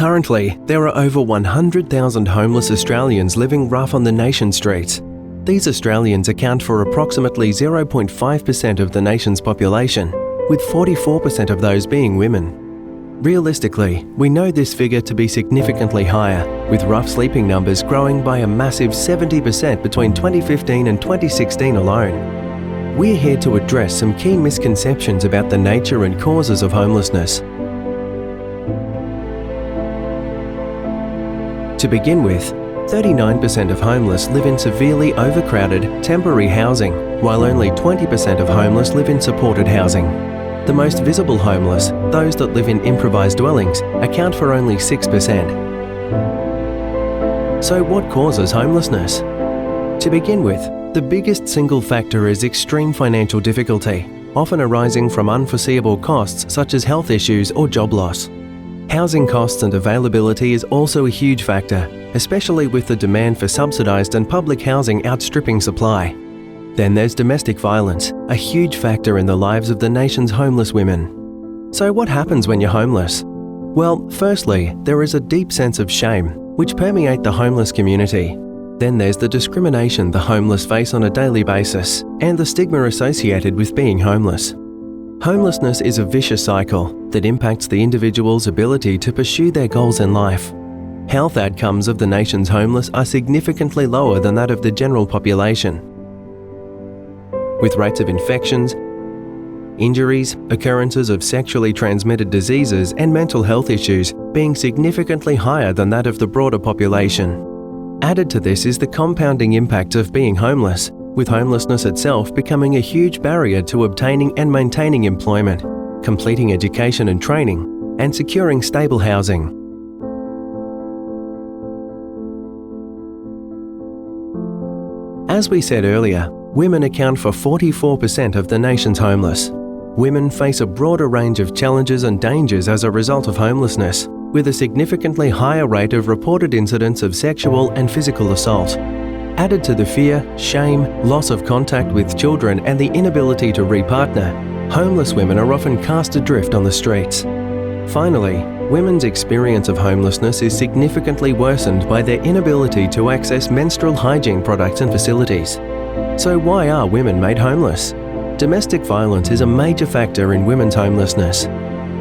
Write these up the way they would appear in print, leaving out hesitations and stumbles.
Currently, there are over 100,000 homeless Australians living rough on the nation's streets. These Australians account for approximately 0.5% of the nation's population, with 44% of those being women. Realistically, we know this figure to be significantly higher, with rough sleeping numbers growing by a massive 70% between 2015 and 2016 alone. We're here to address some key misconceptions about the nature and causes of homelessness. To begin with, 39% of homeless live in severely overcrowded, temporary housing, while only 20% of homeless live in supported housing. The most visible homeless, those that live in improvised dwellings, account for only 6%. So what causes homelessness? To begin with, the biggest single factor is extreme financial difficulty, often arising from unforeseeable costs such as health issues or job loss. Housing costs and availability is also a huge factor, especially with the demand for subsidised and public housing outstripping supply. Then there's domestic violence, a huge factor in the lives of the nation's homeless women. So what happens when you're homeless? Well, firstly, there is a deep sense of shame, which permeates the homeless community. Then there's the discrimination the homeless face on a daily basis, and the stigma associated with being homeless. Homelessness is a vicious cycle that impacts the individual's ability to pursue their goals in life. Health outcomes of the nation's homeless are significantly lower than that of the general population, with rates of infections, injuries, occurrences of sexually transmitted diseases and mental health issues being significantly higher than that of the broader population. Added to this is the compounding impact of being homeless, with homelessness itself becoming a huge barrier to obtaining and maintaining employment, completing education and training, and securing stable housing. As we said earlier, women account for 44% of the nation's homeless. Women face a broader range of challenges and dangers as a result of homelessness, with a significantly higher rate of reported incidents of sexual and physical assault. Added to the fear, shame, loss of contact with children and the inability to repartner, homeless women are often cast adrift on the streets. Finally, women's experience of homelessness is significantly worsened by their inability to access menstrual hygiene products and facilities. So why are women made homeless? Domestic violence is a major factor in women's homelessness.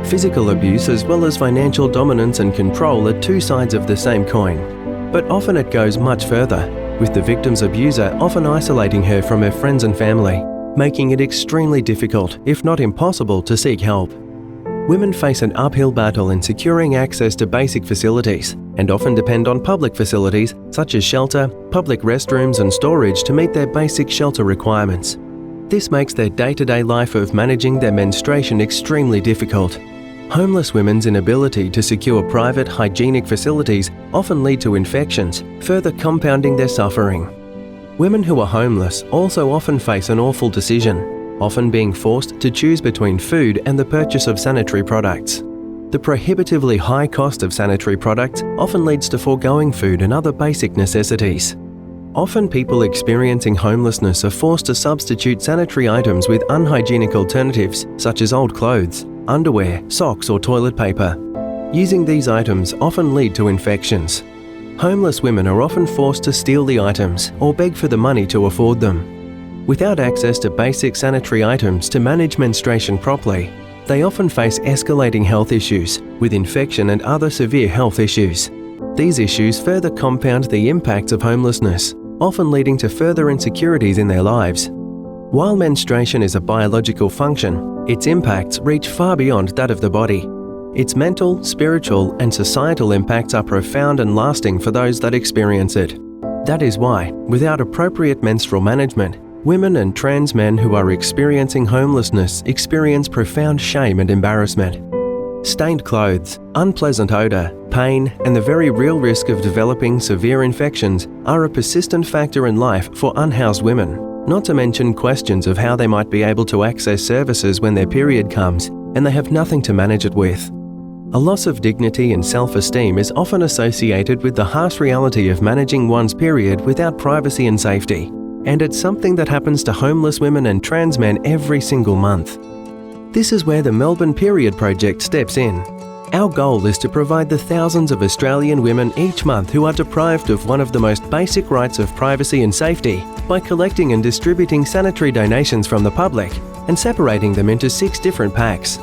Physical abuse as well as financial dominance and control are two sides of the same coin. But often it goes much further, with the victim's abuser often isolating her from her friends and family, making it extremely difficult, if not impossible, to seek help. Women face an uphill battle in securing access to basic facilities, and often depend on public facilities such as shelter, public restrooms and storage to meet their basic shelter requirements. This makes their day-to-day life of managing their menstruation extremely difficult. Homeless women's inability to secure private hygienic facilities often lead to infections, further compounding their suffering. Women who are homeless also often face an awful decision, often being forced to choose between food and the purchase of sanitary products. The prohibitively high cost of sanitary products often leads to foregoing food and other basic necessities. Often people experiencing homelessness are forced to substitute sanitary items with unhygienic alternatives such as old clothes, underwear, socks or toilet paper. Using these items often lead to infections. Homeless women are often forced to steal the items or beg for the money to afford them. Without access to basic sanitary items to manage menstruation properly, they often face escalating health issues, with infection and other severe health issues. These issues further compound the impacts of homelessness, often leading to further insecurities in their lives. While menstruation is a biological function, its impacts reach far beyond that of the body. Its mental, spiritual, and societal impacts are profound and lasting for those that experience it. That is why, without appropriate menstrual management, women and trans men who are experiencing homelessness experience profound shame and embarrassment. Stained clothes, unpleasant odour, pain, and the very real risk of developing severe infections are a persistent factor in life for unhoused women, not to mention questions of how they might be able to access services when their period comes and they have nothing to manage it with. A loss of dignity and self-esteem is often associated with the harsh reality of managing one's period without privacy and safety. And it's something that happens to homeless women and trans men every single month. This is where the Melbourne Period Project steps in. Our goal is to provide the thousands of Australian women each month who are deprived of one of the most basic rights of privacy and safety by collecting and distributing sanitary donations from the public and separating them into 6 different packs.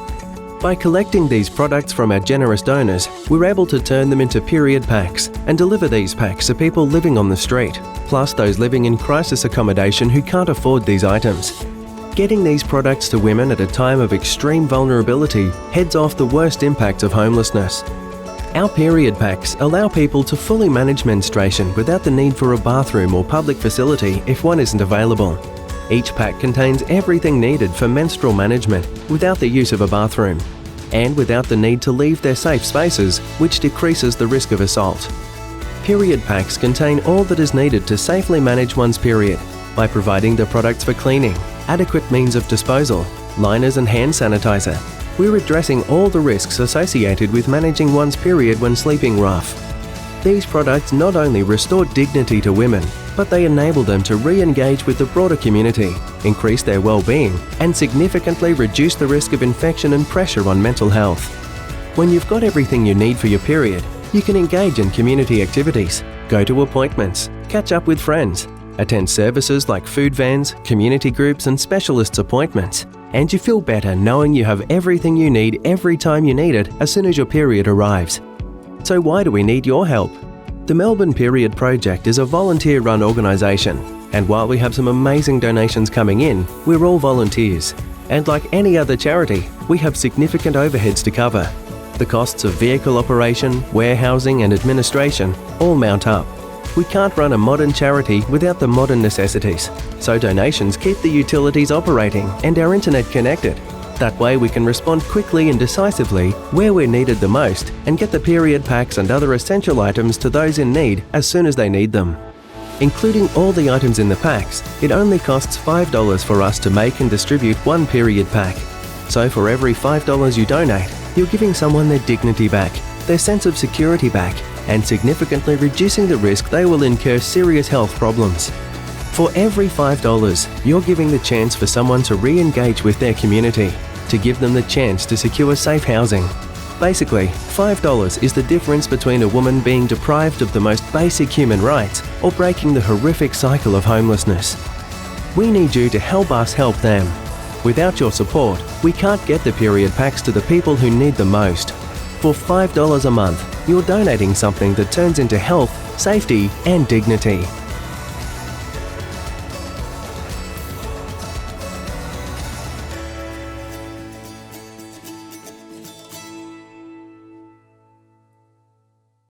By collecting these products from our generous donors, we're able to turn them into period packs and deliver these packs to people living on the street, plus those living in crisis accommodation who can't afford these items. Getting these products to women at a time of extreme vulnerability heads off the worst impacts of homelessness. Our period packs allow people to fully manage menstruation without the need for a bathroom or public facility if one isn't available. Each pack contains everything needed for menstrual management without the use of a bathroom, and without the need to leave their safe spaces, which decreases the risk of assault. Period packs contain all that is needed to safely manage one's period by providing the products for cleaning, adequate means of disposal, liners and hand sanitizer. We're addressing all the risks associated with managing one's period when sleeping rough. These products not only restore dignity to women, but they enable them to re-engage with the broader community, increase their well-being, and significantly reduce the risk of infection and pressure on mental health. When you've got everything you need for your period, you can engage in community activities, go to appointments, catch up with friends, attend services like food vans, community groups and specialists' appointments, and you feel better knowing you have everything you need every time you need it as soon as your period arrives. So why do we need your help? The Melbourne Period Project is a volunteer-run organisation, and while we have some amazing donations coming in, we're all volunteers. And like any other charity, we have significant overheads to cover. The costs of vehicle operation, warehousing and administration all mount up. We can't run a modern charity without the modern necessities, so donations keep the utilities operating and our internet connected. That way we can respond quickly and decisively where we're needed the most and get the period packs and other essential items to those in need as soon as they need them. Including all the items in the packs, it only costs $5 for us to make and distribute one period pack. So for every $5 you donate, you're giving someone their dignity back, their sense of security back, and significantly reducing the risk they will incur serious health problems. For every $5, you're giving the chance for someone to re-engage with their community, to give them the chance to secure safe housing. Basically, $5 is the difference between a woman being deprived of the most basic human rights or breaking the horrific cycle of homelessness. We need you to help us help them. Without your support, we can't get the period packs to the people who need them most. For $5 a month, you're donating something that turns into health, safety and dignity.